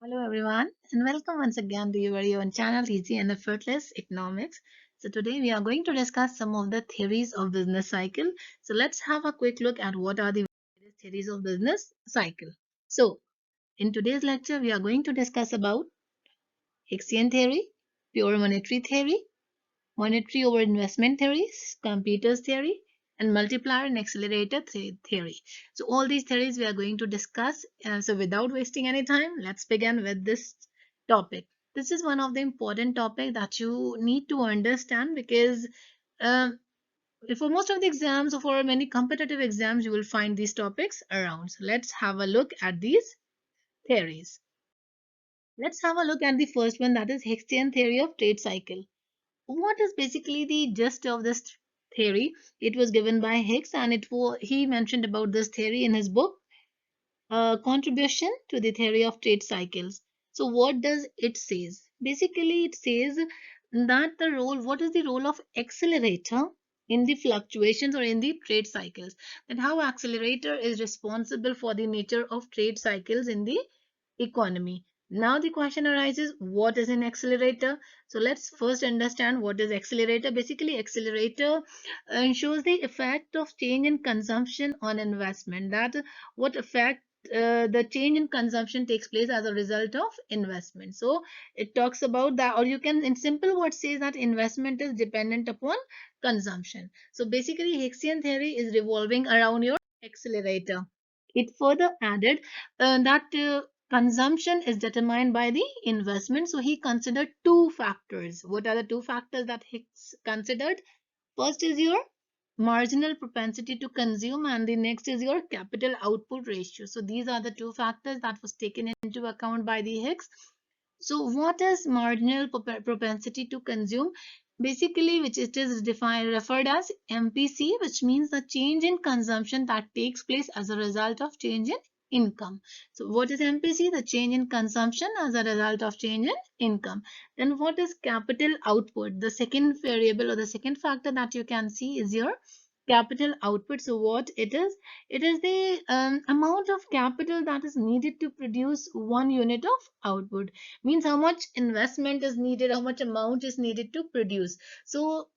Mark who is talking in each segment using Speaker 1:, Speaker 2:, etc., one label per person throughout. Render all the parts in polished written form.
Speaker 1: Hello everyone and welcome once again to your very own channel Easy and Effortless Economics. So today we are going to discuss some of the theories of business cycle. So let's have a quick look at what are the various theories of business cycle. So in today's lecture we are going to discuss about Hicksian theory, pure monetary theory, monetary over investment theories, Schumpeter's theory, and multiplier and accelerator theory. So all these theories we are going to discuss. So without wasting any time, let's begin with this topic. This is one of the important topic that you need to understand because um, for most of the exams or for many competitive exams, you will find these topics around. So let's have a look at these theories. Let's have a look at the first one, that is Hicksian theory of trade cycle. What is basically the gist of this theory? It was given by Hicks, and he mentioned about this theory in his book, Contribution to the Theory of Trade Cycles. So, what does it says? Basically, it says that what is the role of accelerator in the fluctuations or in the trade cycles? That how accelerator is responsible for the nature of trade cycles in the economy. Now the question arises, what is an accelerator? So let's first understand what is accelerator. Basically, accelerator ensures the effect of change in consumption on investment. That what effect the change in consumption takes place as a result of investment. So it talks about that, or you can in simple words say that investment is dependent upon consumption. So basically, Hicksian theory is revolving around your accelerator. It further added that consumption is determined by the investment. So he considered two factors. What are the two factors that Hicks considered? First is your marginal propensity to consume, and the next is your capital output ratio. So these are the two factors that was taken into account by the Hicks. So what is marginal propensity to consume? Basically, which it is defined referred as MPC, which means the change in consumption that takes place as a result of change in income. So what is MPC? The change in consumption as a result of change in income. Then what is capital output? The second variable or the second factor that you can see is your capital output. So what it is? It is the amount of capital that is needed to produce one unit of output. Means how much investment is needed, how much amount is needed to produce. So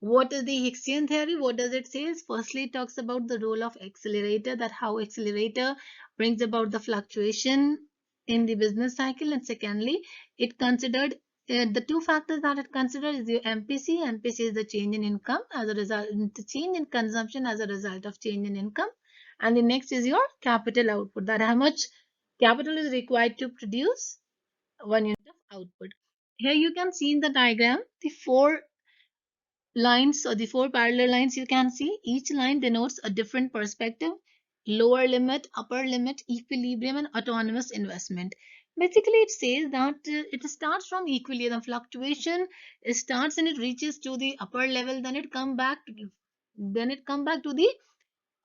Speaker 1: what is the Hicksian theory? What does it say? Firstly, it talks about the role of accelerator, that how accelerator brings about the fluctuation in the business cycle. And secondly, it considered the two factors that it considered is the MPC. MPC is the change in income as a result, the change in consumption as a result of change in income. And the next is your capital output, that how much capital is required to produce one unit of output. Here you can see in the diagram the four lines or the four parallel lines you can see. Each line denotes a different perspective: lower limit, upper limit, equilibrium, and autonomous investment. Basically, it says that it starts from equilibrium. Fluctuation starts and it reaches to the upper level, then it come back to the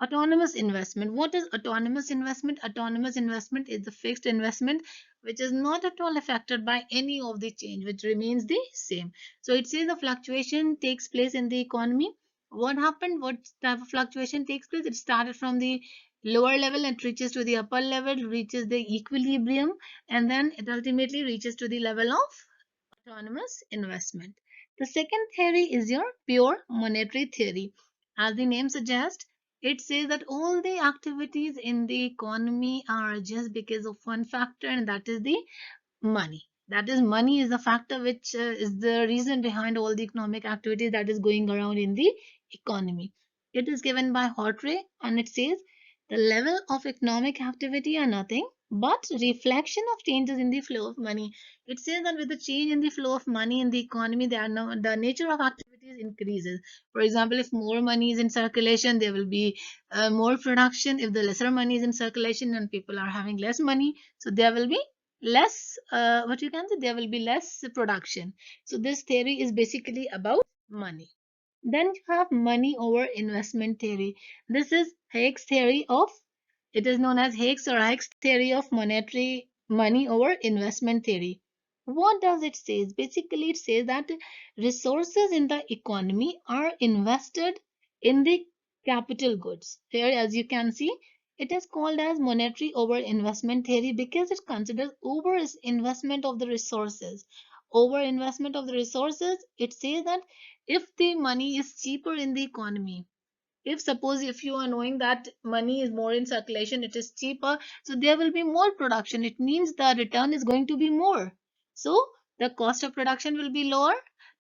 Speaker 1: autonomous investment. What is autonomous investment? Autonomous investment is the fixed investment which is not at all affected by any of the change, which remains the same. So it says the fluctuation takes place in the economy. What happened? What type of fluctuation takes place? It started from the lower level and reaches to the upper level, reaches the equilibrium, and then it ultimately reaches to the level of autonomous investment. The second theory is your pure monetary theory. As the name suggests, it says that all the activities in the economy are just because of one factor, and that is the money. That is, money is the factor which is the reason behind all the economic activities that is going around in the economy. It is given by Hortrey, and it says the level of economic activity are nothing but reflection of changes in the flow of money. It says that with the change in the flow of money in the economy, the nature of activities increases. For example, if more money is in circulation, there will be more production. If the lesser money is in circulation and people are having less money, so there will be less what you can say, there will be less production. So this theory is basically about money. Then you have money over investment theory. This is Hicks theory of, it is known as Hicks or Hicks theory of monetary money over investment theory. What does it say? Basically, it says that resources in the economy are invested in the capital goods. Here, as you can see, It is called as monetary over investment theory because it considers over investment of the resources. Over investment of the resources, it says that if the money is cheaper in the economy, if suppose if you are knowing that money is more in circulation, it is cheaper, so there will be more production, it means the return is going to be more. So the cost of production will be lower,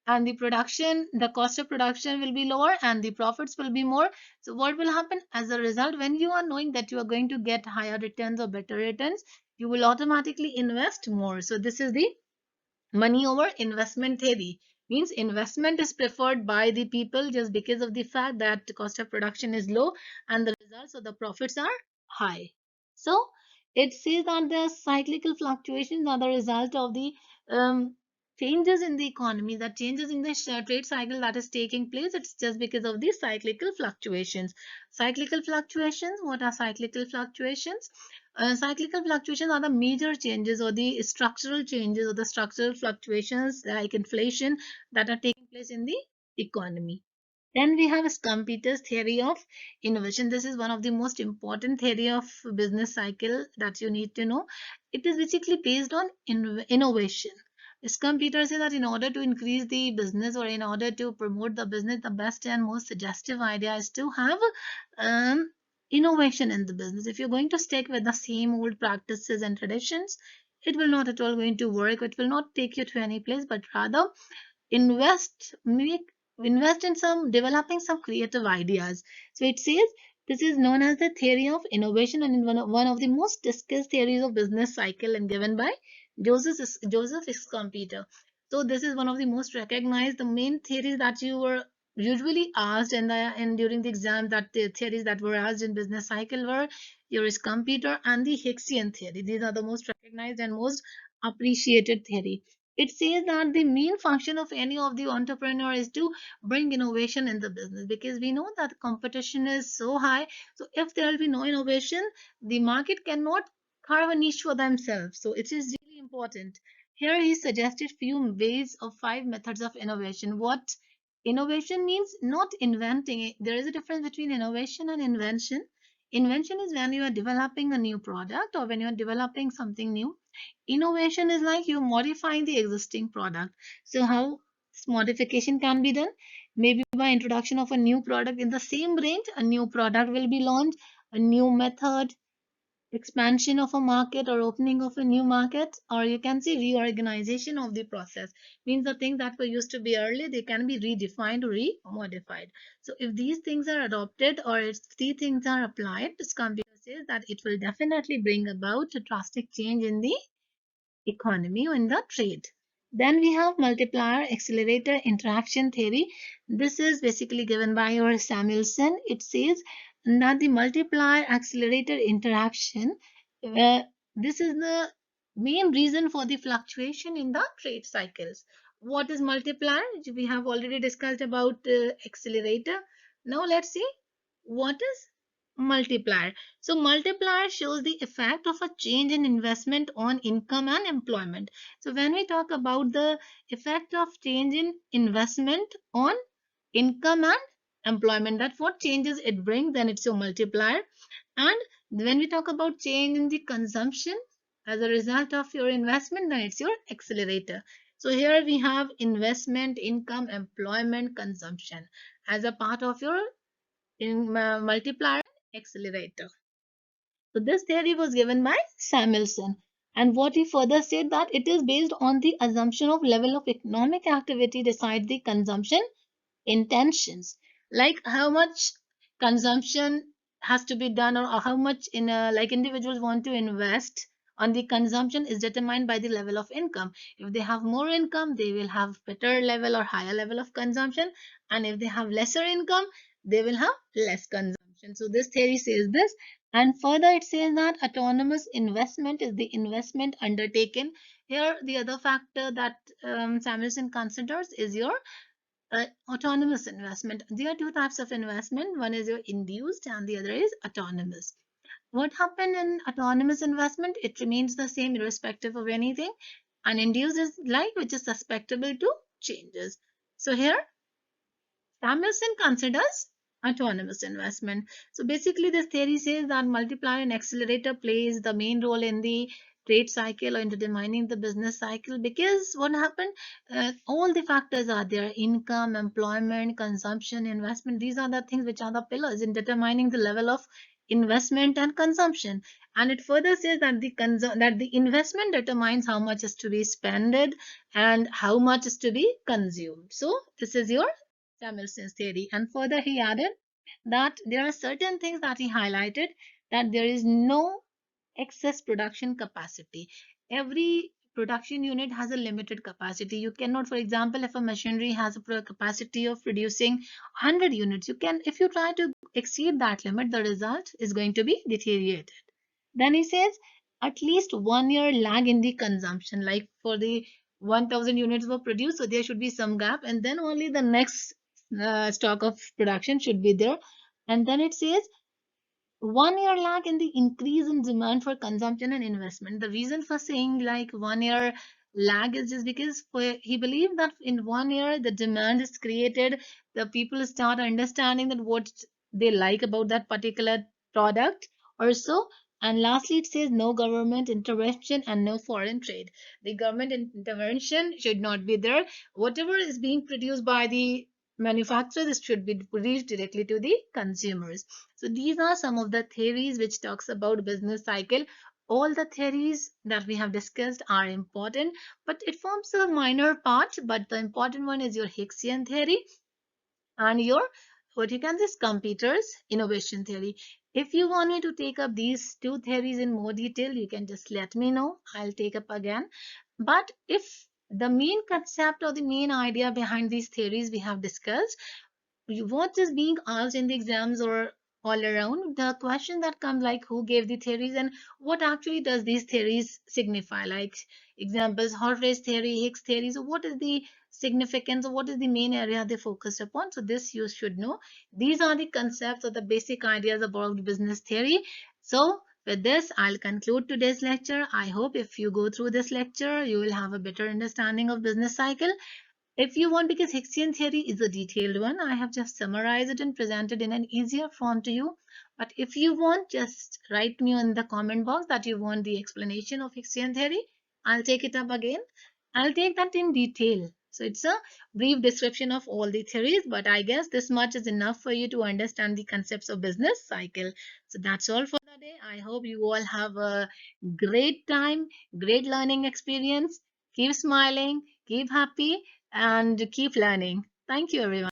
Speaker 1: and the cost of production will be lower, and the profits will be more. So what will happen as a result, when you are knowing that you are going to get higher returns or better returns, you will automatically invest more. So this is the money over investment theory. Means investment is preferred by the people just because of the fact that the cost of production is low and the results of the profits are high. So it says that the cyclical fluctuations are the result of the um, changes in the economy, that changes in the trade cycle that is taking place. It's just because of the cyclical fluctuations. Cyclical fluctuations, what are cyclical fluctuations? Cyclical fluctuations are the major changes or the structural changes or the structural fluctuations like inflation that are taking place in the economy. Then we have Schumpeter's theory of innovation. This is one of the most important theory of business cycle that you need to know. It is basically based on innovation. Schumpeter says that in order to increase the business or in order to promote the business, the best and most suggestive idea is to have um, innovation in the business. If you're going to stick with the same old practices and traditions, it will not at all going to work. It will not take you to any place, but rather invest make invest in some developing some creative ideas. So it says this is known as the theory of innovation, and in one of the most discussed theories of business cycle and given by Joseph Schumpeter. So this is one of the most recognized, the main theories that you were usually asked in the and during the exam, that the theories that were asked in business cycle were your Schumpeter and the Hicksian theory. These are the most recognized and most appreciated theory. It says that the main function of any of the entrepreneur is to bring innovation in the business, because we know that competition is so high. So if there will be no innovation, the market cannot carve a niche for themselves. So it is really important. Here he suggested few ways of 5 methods of innovation. What innovation means? Not inventing. There is a difference between innovation and invention. Invention is when you are developing a new product or when you are developing something new. Innovation is like you modifying the existing product. So how this modification can be done? Maybe by introduction of a new product in the same range, a new product will be launched, a new method, expansion of a market or opening of a new market, or you can say reorganization of the process. Means the things that were used to be earlier, they can be redefined or remodified. So if these things are adopted or if these things are applied, this computer says that it will definitely bring about a drastic change in the economy or in the trade. Then we have multiplier accelerator interaction theory. This is basically given by your Samuelson. It says that the multiplier accelerator interaction, uh, this is the main reason for the fluctuation in the trade cycles. What is multiplier? We have already discussed about accelerator. Now let's see what is multiplier. So multiplier shows the effect of a change in investment on income and employment. So when we talk about the effect of change in investment on income and employment, that's what changes it brings, then it's your multiplier. And when we talk about change in the consumption as a result of your investment, then it's your accelerator. So here we have investment, income, employment, consumption as a part of your multiplier accelerator. So this theory was given by Samuelson. And what he further said that it is based on the assumption of level of economic activity decide the consumption intentions, like how much consumption has to be done, or how much in a, like individuals want to invest on the consumption is determined by the level of income. If they have more income, they will have better level or higher level of consumption, and if they have lesser income, they will have less consumption. So this theory says this. And further it says that autonomous investment is the investment undertaken. Here the other factor that Samuelson considers is your autonomous investment. There are two types of investment. One is your induced and the other is autonomous. What happened in autonomous investment? It remains the same irrespective of anything. And induced is like which is susceptible to changes. So here Samuelson considers Autonomous investment. So basically, this theory says that multiplier and accelerator plays the main role in the trade cycle or in determining the business cycle, because what happened, all the factors are there: income, employment, consumption, investment. These are the things which are the pillars in determining the level of investment and consumption. And it further says that the investment determines how much is to be spent and how much is to be consumed. So this is your Samuelson's theory. And further, he added that there are certain things that he highlighted, that there is no excess production capacity. Every production unit has a limited capacity. You cannot, for example, if a machinery has a capacity of producing 100 units, you can, if you try to exceed that limit, the result is going to be deteriorated. Then he says at least 1 year lag in the consumption, like for the 1000 units were produced, so there should be some gap, and then only the next stock of production should be there. And then it says 1 year lag in the increase in demand for consumption and investment. The reason for saying like 1 year lag is just because he believed that in 1 year the demand is created, the people start understanding that what they like about that particular product or so. And lastly, it says no government intervention and no foreign trade. The government intervention should not be there. Whatever is being produced by the manufacturer, this should be reached directly to the consumers. So these are some of the theories which talks about business cycle. All the theories that we have discussed are important, but it forms a minor part. But the important one is your Hicksian theory and your, what you can, this Schumpeter's innovation theory. If you want me to take up these two theories in more detail, you can just let me know. I'll take up again. But if the main concept or the main idea behind these theories we have discussed, what is being asked in the exams or all around, the question that comes like who gave the theories and what actually does these theories signify, like examples Horvey's theory, Hicks theory. So what is the significance or what is the main area they focused upon? So this you should know. These are the concepts or the basic ideas about business theory. So with this, I'll conclude today's lecture. I hope if you go through this lecture, you will have a better understanding of business cycle. If you want, because Hicksian theory is a detailed one, I have just summarized it and presented in an easier form to you. But if you want, just write me in the comment box that you want the explanation of Hicksian theory. I'll take it up again. I'll take that in detail. So it's a brief description of all the theories, but I guess this much is enough for you to understand the concepts of business cycle. So that's all for the day. I hope you all have a great time, great learning experience. Keep smiling, keep happy, and keep learning. Thank you, everyone.